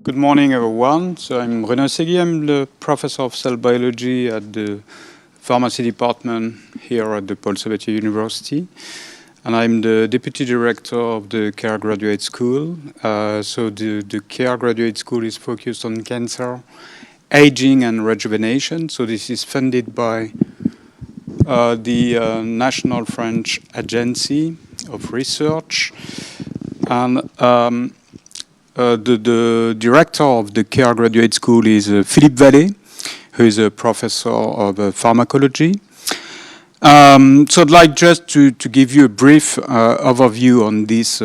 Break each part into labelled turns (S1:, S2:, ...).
S1: Good morning, everyone. So I'm Bruno Sègui. I'm the professor of cell biology at the pharmacy department here at the Paul Sabatier University. And I'm the deputy director of the CARE Graduate School. So the CARE Graduate School is focused on cancer, aging, and rejuvenation. So this is funded by the National French Agency of Research. And the director of the CARE Graduate School is Philippe Vallée, who is a professor of pharmacology. So I'd like just to give you a brief overview on this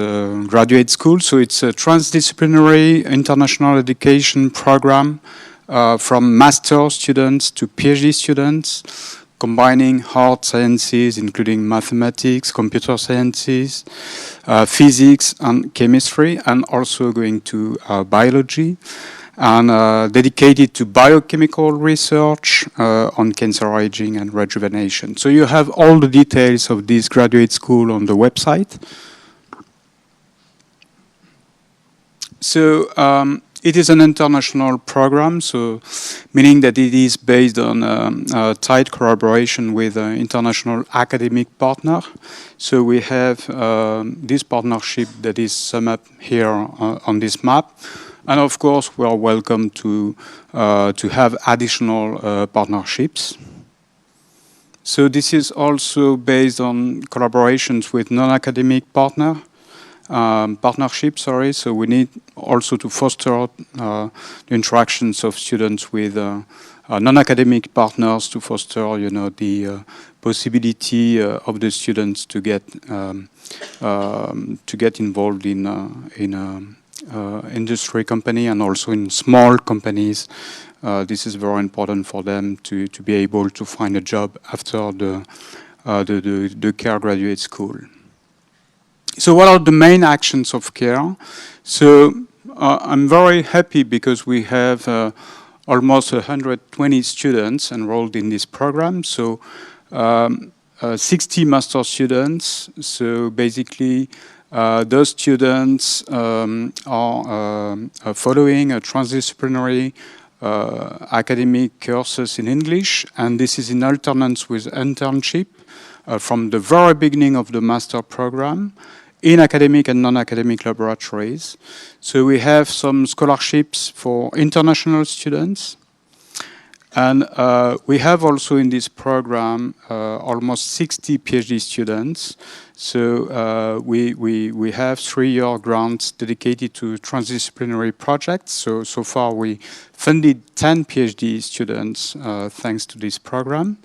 S1: graduate school. So it's a transdisciplinary international education program from master students to PhD students, combining hard sciences, including mathematics, computer sciences, physics, and chemistry, and also going to biology, and dedicated to biochemical research on cancer, aging, and rejuvenation. So you have all the details of this graduate school on the website. So it is an international program, so meaning that it is based on a tight collaboration with an international academic partner. So we have this partnership that is summed up here on this map. And of course, we are welcome to have additional partnerships. So this is also based on collaborations with non-academic partnerships. So we need also to foster the interactions of students with non-academic partners to foster, the possibility of the students to get involved in industry company and also in small companies. This is very important for them to be able to find a job after the CARE graduate school. So what are the main actions of CARE? So I'm very happy because we have almost 120 students enrolled in this program. So 60 master students. So basically, those students are following a transdisciplinary academic courses in English, and this is in alternance with internship from the very beginning of the master program in academic and non-academic laboratories. So we have some scholarships for international students. And we have also in this program almost 60 PhD students. So we have 3-year grants dedicated to transdisciplinary projects. So far we funded 10 PhD students thanks to this program.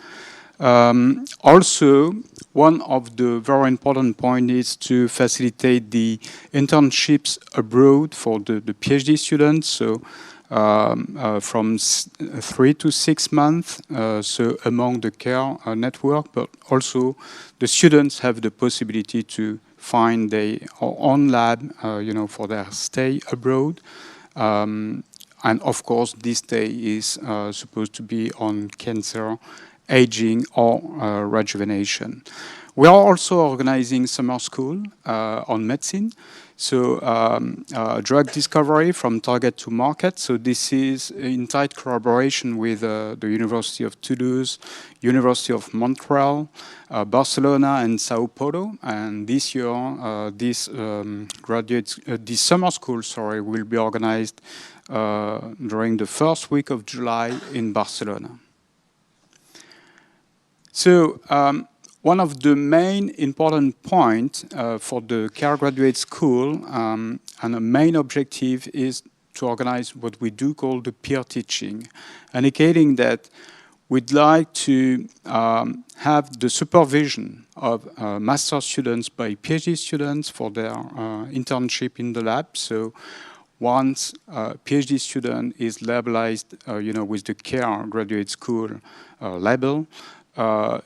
S1: Also, one of the very important points is to facilitate the internships abroad for the PhD students. So from 3 to 6 months, so among the CARE network, but also the students have the possibility to find their own lab, for their stay abroad. And of course, this stay is supposed to be on cancer, aging, or rejuvenation. We are also organizing summer school on medicine. So drug discovery from target to market. So this is in tight collaboration with the University of Toulouse, University of Montreal, Barcelona, and Sao Paulo. And this year, this summer school, will be organized during the first week of July in Barcelona. So one of the main important points for the CARE Graduate School and a main objective is to organize what we do call the peer teaching, indicating that we'd like to have the supervision of master students by PhD students for their internship in the lab. So once a PhD student is labelized, with the CARE Graduate School label,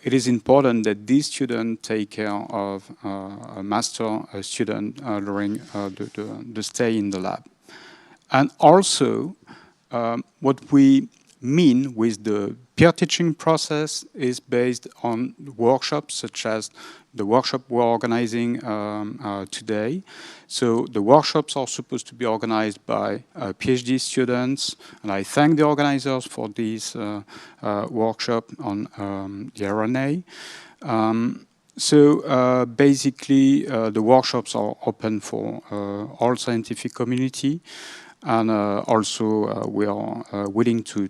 S1: it is important that these students take care of a master student during the stay in the lab. And also, what we mean with the peer teaching process is based on workshops such as the workshop we're organizing today. So the workshops are supposed to be organized by PhD students, and I thank the organizers for this workshop on the RNA. So basically, the workshops are open for all scientific community, and also we are willing to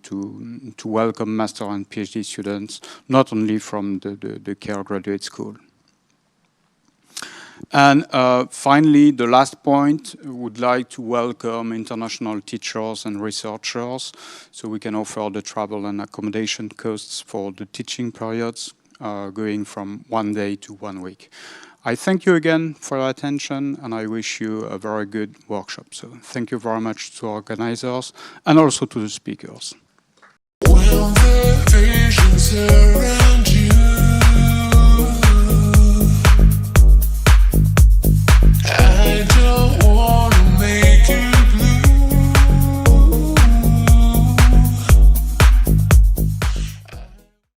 S1: welcome master and PhD students, not only from the CARE graduate school. And finally, the last point, I would like to welcome international teachers and researchers, so we can offer the travel and accommodation costs for the teaching periods, going from 1 day to 1 week. I thank you again for your attention, and I wish you a very good workshop. So thank you very much to organizers and also to the speakers. Well,